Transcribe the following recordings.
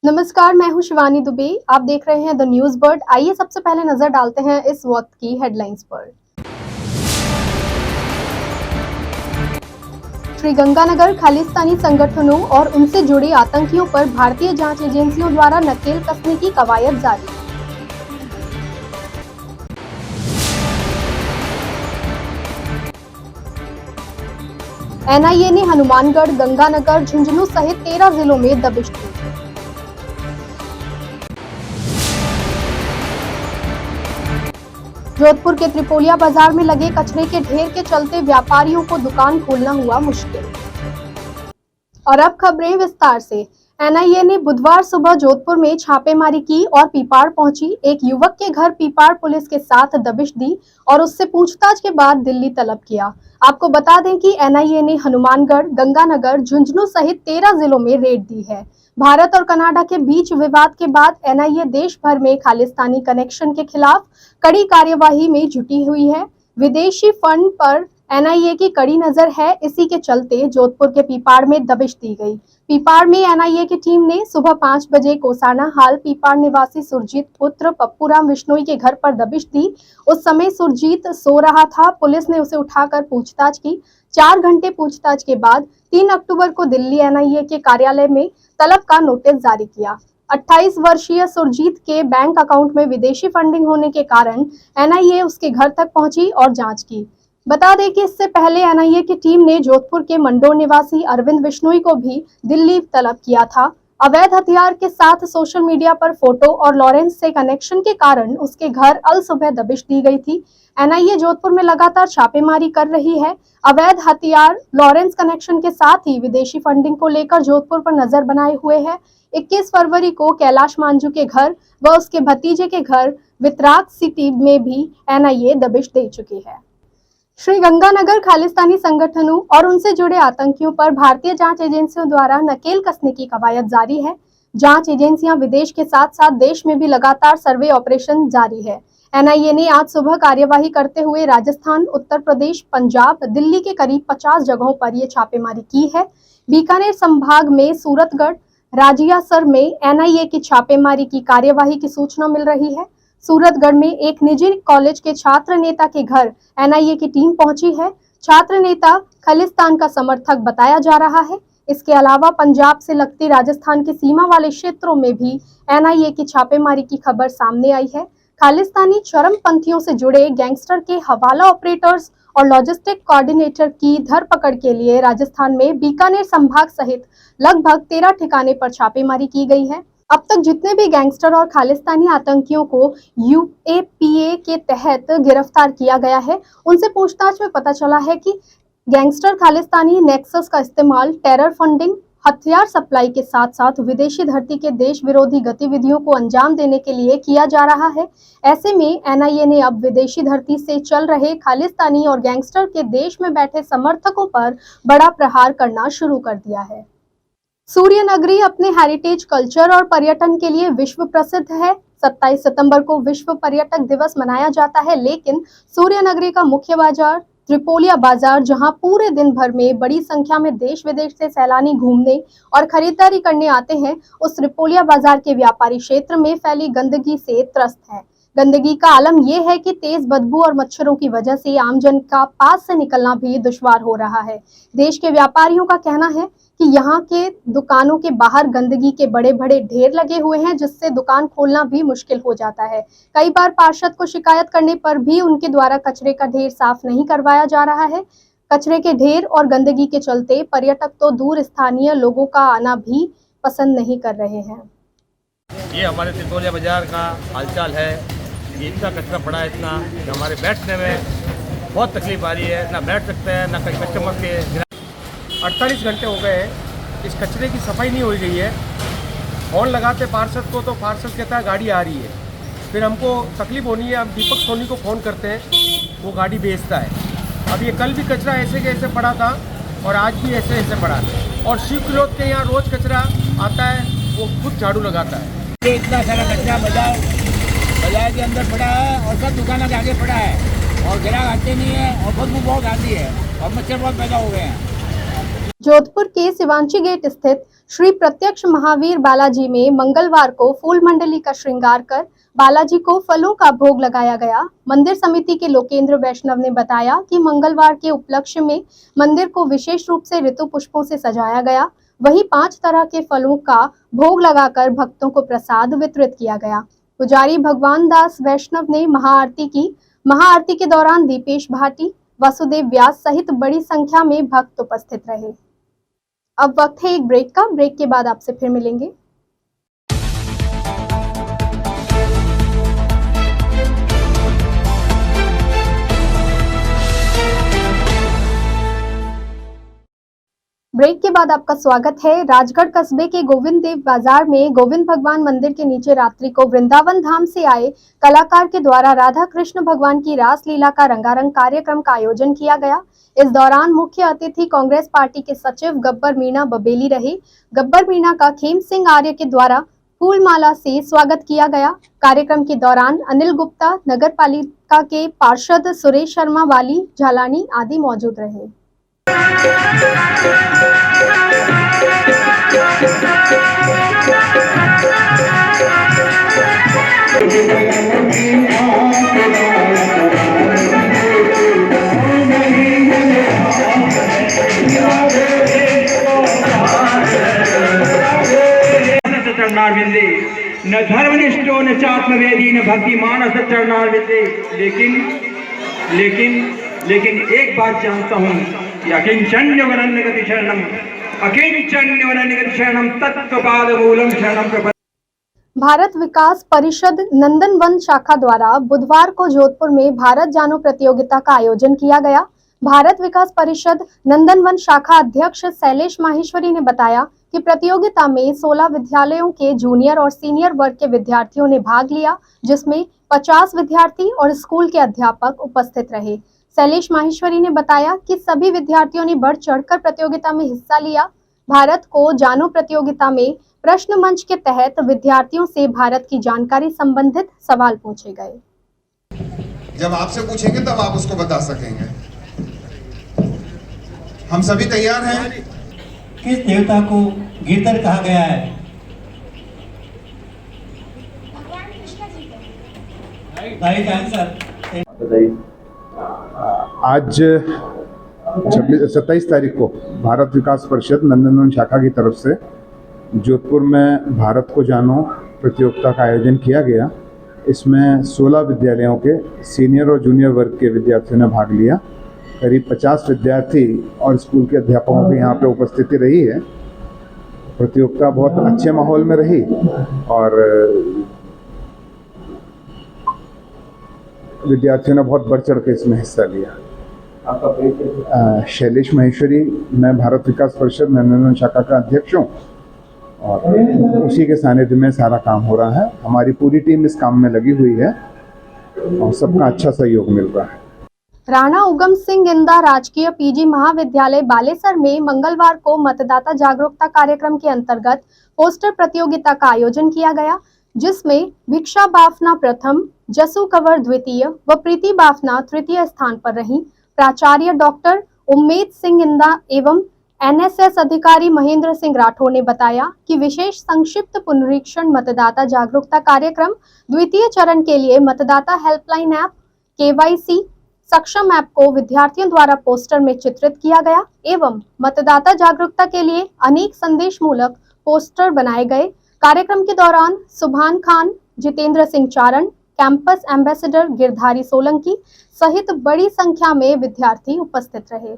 नमस्कार, मैं हूं शिवानी दुबे। आप देख रहे हैं द न्यूज बर्ड। आइए सबसे पहले नजर डालते हैं इस वक्त की हेडलाइंस पर। श्रीगंगानगर खालिस्तानी संगठनों और उनसे जुड़े आतंकियों पर भारतीय जांच एजेंसियों द्वारा नकेल कसने की कवायद जारी। एनआईए ने हनुमानगढ़, गंगानगर, झुंझुनू सहित 13 जिलों में दबिश दी। जोधपुर के त्रिपोलिया बाजार में लगे कचरे के ढेर के चलते व्यापारियों को दुकान खोलना हुआ मुश्किल। और अब खबरें विस्तार से। एनआईए ने बुधवार सुबह जोधपुर में छापेमारी की और पीपाड़ पहुंची एक युवक के घर पीपाड़ पुलिस के साथ दबिश दी और उससे पूछताछ के बाद दिल्ली तलब किया। आपको बता दें कि एनआईए ने हनुमानगढ़, गंगानगर, झुंझुनू सहित 13 जिलों में रेड दी है। भारत और कनाडा के बीच विवाद के बाद एनआईए देश भर में खालिस्तानी कनेक्शन के खिलाफ कड़ी कार्यवाही में जुटी हुई है। विदेशी फंड पर एनआईए की कड़ी नजर है, इसी के चलते जोधपुर के पीपाड़ में दबिश दी गई। पीपाड़ में एनआईए की टीम ने सुबह 5 बजे कोसाना हाल पीपाड़ निवासी सुरजीत पुत्र पप्पूराम विश्नोई के घर पर दबिश दी। उस समय सुरजीत सो रहा था। पुलिस ने उसे उठाकर पूछताछ की। 4 घंटे पूछताछ के बाद 3 अक्टूबर को दिल्ली एनआईए के कार्यालय में तलब का नोटिस जारी किया। 28 वर्षीय सुरजीत के बैंक अकाउंट में विदेशी फंडिंग होने के कारण एनआईए उसके घर तक पहुंची और जांच की। बता दें कि इससे पहले एनआईए की टीम ने जोधपुर के मंडोर निवासी अरविंद बिश्नोई को भी दिल्ली तलब किया था। अवैध हथियार के साथ सोशल मीडिया पर फोटो और लॉरेंस से कनेक्शन के कारण उसके घर अल सुबह दबिश दी गई थी। एनआईए जोधपुर में लगातार छापेमारी कर रही है। अवैध हथियार, लॉरेंस कनेक्शन के साथ ही विदेशी फंडिंग को लेकर जोधपुर पर नजर बनाए हुए है। 21 फरवरी को कैलाश मांझू के घर व उसके भतीजे के घर वितराग सिटी में भी एनआईए दबिश दे चुकी है। श्रीगंगानगर खालिस्तानी संगठनों और उनसे जुड़े आतंकियों पर भारतीय जांच एजेंसियों द्वारा नकेल कसने की कवायद जारी है। जांच एजेंसियां विदेश के साथ साथ देश में भी लगातार सर्वे ऑपरेशन जारी है। एनआईए ने आज सुबह कार्यवाही करते हुए राजस्थान, उत्तर प्रदेश, पंजाब, दिल्ली के करीब 50 जगहों पर ये छापेमारी की है। बीकानेर संभाग में सूरतगढ़, राजियासर में एनआईए की छापेमारी की कार्यवाही की सूचना मिल रही है। सूरतगढ़ में एक निजी कॉलेज के छात्र नेता के घर एनआईए की टीम पहुंची है। छात्र नेता खालिस्तान का समर्थक बताया जा रहा है। इसके अलावा पंजाब से लगती राजस्थान की सीमा वाले क्षेत्रों में भी एनआईए की छापेमारी की खबर सामने आई है। खालिस्तानी चरमपंथियों से जुड़े गैंगस्टर के हवाला ऑपरेटर्स और लॉजिस्टिक कोऑर्डिनेटर की धरपकड़ के लिए राजस्थान में बीकानेर संभाग सहित लगभग 13 ठिकाने पर छापेमारी की गई है। अब तक जितने भी गैंगस्टर और खालिस्तानी आतंकियों को यूएपीए के तहत गिरफ्तार किया गया है, उनसे पूछताछ में पता चला है कि गैंगस्टर खालिस्तानी नेक्सस का इस्तेमाल टेरर फंडिंग, हथियार सप्लाई के साथ साथ विदेशी धरती के देश विरोधी गतिविधियों को अंजाम देने के लिए किया जा रहा है। ऐसे में एनआईए ने अब विदेशी धरती से चल रहे खालिस्तानी और गैंगस्टर के देश में बैठे समर्थकों पर बड़ा प्रहार करना शुरू कर दिया है। सूर्यनगरी अपने हेरिटेज, कल्चर और पर्यटन के लिए विश्व प्रसिद्ध है। 27 सितंबर को विश्व पर्यटक दिवस मनाया जाता है, लेकिन सूर्यनगरी का मुख्य बाजार त्रिपोलिया बाजार, जहां पूरे दिन भर में बड़ी संख्या में देश विदेश से सैलानी घूमने और खरीदारी करने आते हैं, उस त्रिपोलिया बाजार के व्यापारी क्षेत्र में फैली गंदगी से त्रस्त है। गंदगी का आलम यह है कि तेज बदबू और मच्छरों की वजह से आमजन का पास से निकलना भी दुश्वार हो रहा है। देश के व्यापारियों का कहना है कि यहाँ के दुकानों के बाहर गंदगी के बड़े बड़े ढेर लगे हुए हैं, जिससे दुकान खोलना भी मुश्किल हो जाता है। कई बार पार्षद को शिकायत करने पर भी उनके द्वारा कचरे का ढेर साफ नहीं करवाया जा रहा है। कचरे के ढेर और गंदगी के चलते पर्यटक तो दूर स्थानीय लोगों का आना भी पसंद नहीं कर रहे हैं। ये हमारे त्रिपोलिया बाजार का हालचाल है। ये इतना कचरा पड़ा है, इतना कि हमारे बैठने में बहुत तकलीफ आ रही है। ना बैठ सकते हैं, ना कहीं कस्टमर के 48 घंटे हो गए इस कचरे की सफाई नहीं हो गई है। फोन लगाते पार्षद को तो पार्षद कहता है गाड़ी आ रही है, फिर हमको तकलीफ होनी है। हम दीपक सोनी को फ़ोन करते हैं, वो गाड़ी भेजता है। अब ये कल भी कचरा ऐसे के ऐसे पड़ा था और आज भी ऐसे ऐसे पड़ा है। और शिव क्लोथ के यहाँ रोज़ कचरा आता है, वो खुद झाड़ू लगाता है। ये इतना सारा कचरा बाजार के अंदर पड़ा है और सब दुकानों के आगे पड़ा है और ग्राहक आते नहीं है और बदबू बहुत आती है और मच्छर बहुत पैदा हो गए हैं। जोधपुर के शिवांची गेट स्थित श्री प्रत्यक्ष महावीर बालाजी में मंगलवार को फूल मंडली का श्रृंगार कर बालाजी को फलों का भोग लगाया गया। मंदिर समिति के लोकेंद्र वैष्णव ने बताया कि मंगलवार के उपलक्ष्य में मंदिर को विशेष रूप से ऋतु पुष्पों से सजाया गया। वहीं 5 तरह के फलों का भोग लगाकर भक्तों को प्रसाद वितरित किया गया। पुजारी भगवान दास वैष्णव ने महाआरती की। महाआरती के दौरान दीपेश भाटी, वासुदेव व्यास सहित बड़ी संख्या में भक्त उपस्थित रहे। अब वक्त है एक ब्रेक का। ब्रेक के बाद आपसे फिर मिलेंगे। ब्रेक के बाद आपका स्वागत है। राजगढ़ कस्बे के गोविंद देव बाजार में गोविंद भगवान मंदिर के नीचे रात्रि को वृंदावन धाम से आए कलाकार के द्वारा राधा कृष्ण भगवान की रास लीला का रंगारंग कार्यक्रम का आयोजन किया गया। इस दौरान मुख्य अतिथि कांग्रेस पार्टी के सचिव गब्बर मीणा बबेली रहे। गब्बर मीणा का खेम सिंह आर्य के द्वारा फूलमाला से स्वागत किया गया। कार्यक्रम के दौरान अनिल गुप्ता, नगर पालिका के पार्षद सुरेश शर्मा, वाली झालानी आदि मौजूद रहे। चरणारविंदे न धर्मनिष्ठो न चात्मवेदी न भक्ति मानस चरणारविंदे। लेकिन एक बात जानता हूँ, अकिंचन्य वनन्यगति शरणम, अकिंचन्य वनन्यगति शरणम तत्त्वपाद मूलम शरणम प्रपद्ये। भारत विकास परिषद नंदनवन शाखा द्वारा बुधवार को जोधपुर में भारत जानो प्रतियोगिता का आयोजन किया गया। भारत विकास परिषद नंदनवन शाखा अध्यक्ष शैलेश माहेश्वरी ने बताया कि प्रतियोगिता में 16 विद्यालयों के जूनियर और सीनियर वर्ग के विद्यार्थियों ने भाग लिया, जिसमें 50 विद्यार्थी और स्कूल के अध्यापक उपस्थित रहे। शैलेश माहेश्वरी ने बताया कि सभी विद्यार्थियों ने बढ़ चढ़कर प्रतियोगिता में हिस्सा लिया। भारत को जानो प्रतियोगिता में प्रश्न मंच के तहत विद्यार्थियों से भारत की जानकारी संबंधित सवाल पूछे गए। जब आपसे पूछेंगे तब आप उसको बता सकेंगे। हम सभी तैयार हैं। किस देवता को गिरधर कहा गया है? Right answer. आज 27 तारीख को भारत विकास परिषद नंदनवन शाखा की तरफ से जोधपुर में भारत को जानो प्रतियोगिता का आयोजन किया गया। इसमें 16 विद्यालयों के सीनियर और जूनियर वर्ग के विद्यार्थियों ने भाग लिया। करीब 50 विद्यार्थी और स्कूल के अध्यापकों की यहाँ पे उपस्थिति रही है। प्रतियोगिता बहुत अच्छे माहौल में रही और विद्यार्थियों ने बहुत बढ़ चढ़ के इसमें हिस्सा लिया। शैलेश माहेश्वरी, मैं भारत विकास परिषद नंदनवन शाखा का अध्यक्ष हूँ और उसी के सानिध्य में सारा काम हो रहा है। हमारी पूरी टीम इस काम में लगी हुई है और सबका अच्छा सहयोग मिल रहा है। राणा उगम सिंह इंदा राजकीय पीजी महाविद्यालय बालेसर में मंगलवार को मतदाता जागरूकता कार्यक्रम के अंतर्गत पोस्टर प्रतियोगिता का आयोजन किया गया, जिसमें भिक्षा बाफना प्रथम, जसू कंवर द्वितीय व प्रीति बाफना तृतीय स्थान पर रहीं। प्राचार्य डॉक्टर उम्मेद सिंह इंदा एवं एनएसएस अधिकारी महेंद्र सिंह राठौर ने बताया कि विशेष संक्षिप्त पुनरीक्षण मतदाता जागरूकता कार्यक्रम द्वितीय चरण के लिए मतदाता हेल्पलाइन ऐप KYC सक्षम ऐप को विद्यार्थियों द्वारा पोस्टर में चित्रित किया गया एवं मतदाता जागरूकता के लिए अनेक संदेश मूलक पोस्टर बनाए गए। कार्यक्रम के दौरान सुभान खान, जितेंद्र सिंह चारण, कैंपस एम्बेसडर गिरधारी सोलंकी सहित बड़ी संख्या में विद्यार्थी उपस्थित रहे।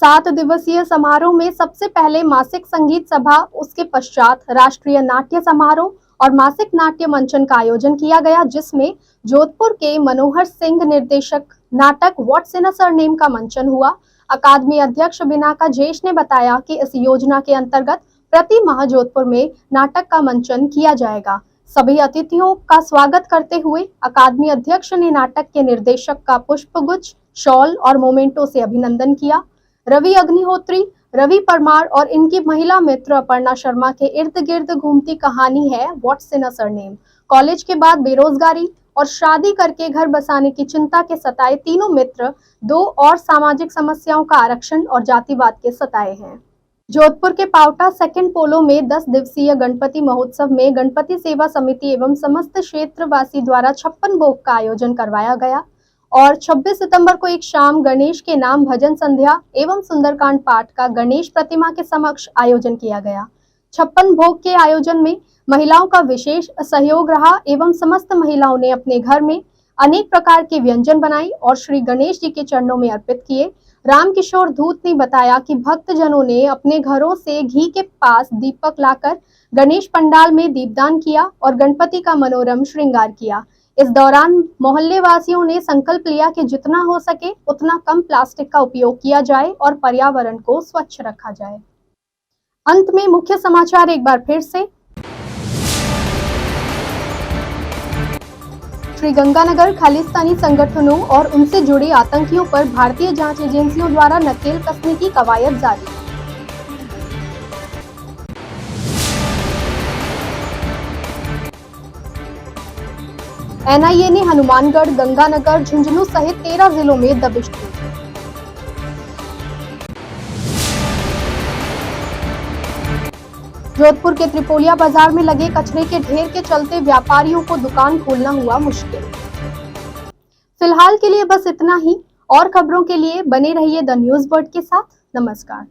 7 दिवसीय समारोह में सबसे पहले मासिक संगीत सभा, उसके पश्चात राष्ट्रीय नाट्य समारोह और मासिक नाट्य मंचन का आयोजन किया गया, जिसमें जोधपुर के मनोहर सिंह निर्देशक नाटक व्हाट्स इन अ सरनेम का मंचन हुआ। अकादमी अध्यक्ष बिनाका जेश ने बताया कि इस योजना के अंतर्गत प्रति माह जोधपुर में नाटक का मंचन किया जाएगा। सभी अतिथियों का स्वागत करते हुए अकादमी अध्यक्ष ने नाटक के निर्देशक का पुष्पगुच्छ, शॉल और मोमेंटो से अभिनंदन किया। रवि अग्निहोत्री, रवि परमार और इनकी महिला मित्र अपर्णा शर्मा के इर्द गिर्द घूमती कहानी है what's in a surname. College के बाद बेरोजगारी और शादी करके घर बसाने की चिंता के सताए तीनों मित्र 2 और सामाजिक समस्याओं का आरक्षण और जातिवाद के सताए हैं। जोधपुर के पावटा सेकंड पोलो में 10 दिवसीय गणपति महोत्सव में गणपति सेवा समिति एवं समस्त क्षेत्रवासी द्वारा 56 भोग का आयोजन करवाया गया और 26 सितंबर को एक शाम गणेश के नाम भजन संध्या एवं सुंदरकांड पाठ का गणेश प्रतिमा के समक्ष आयोजन किया गया। 56 भोग के आयोजन में महिलाओं का विशेष सहयोग रहा एवं समस्त महिलाओं ने अपने घर में अनेक प्रकार के व्यंजन बनाई और श्री गणेश जी के चरणों में अर्पित किए। रामकिशोर धूत ने बताया कि भक्तजनों ने अपने घरों से घी के पास दीपक लाकर गणेश पंडाल में दीपदान किया और गणपति का मनोरम श्रृंगार किया। इस दौरान मोहल्ले वासियों ने संकल्प लिया कि जितना हो सके उतना कम प्लास्टिक का उपयोग किया जाए और पर्यावरण को स्वच्छ रखा जाए। अंत में मुख्य समाचार एक बार फिर से। श्रीगंगानगर खालिस्तानी संगठनों और उनसे जुड़े आतंकियों पर भारतीय जांच एजेंसियों द्वारा नकेल कसने की कवायद जारी। एनआईए ने हनुमानगढ़, गंगानगर, झुंझुनू सहित 13 जिलों में दबिश दी। जोधपुर के त्रिपोलिया बाजार में लगे कचरे के ढेर के चलते व्यापारियों को दुकान खोलना हुआ मुश्किल। फिलहाल के लिए बस इतना ही। और खबरों के लिए बने रहिए द न्यूज़ वर्ड के साथ। नमस्कार।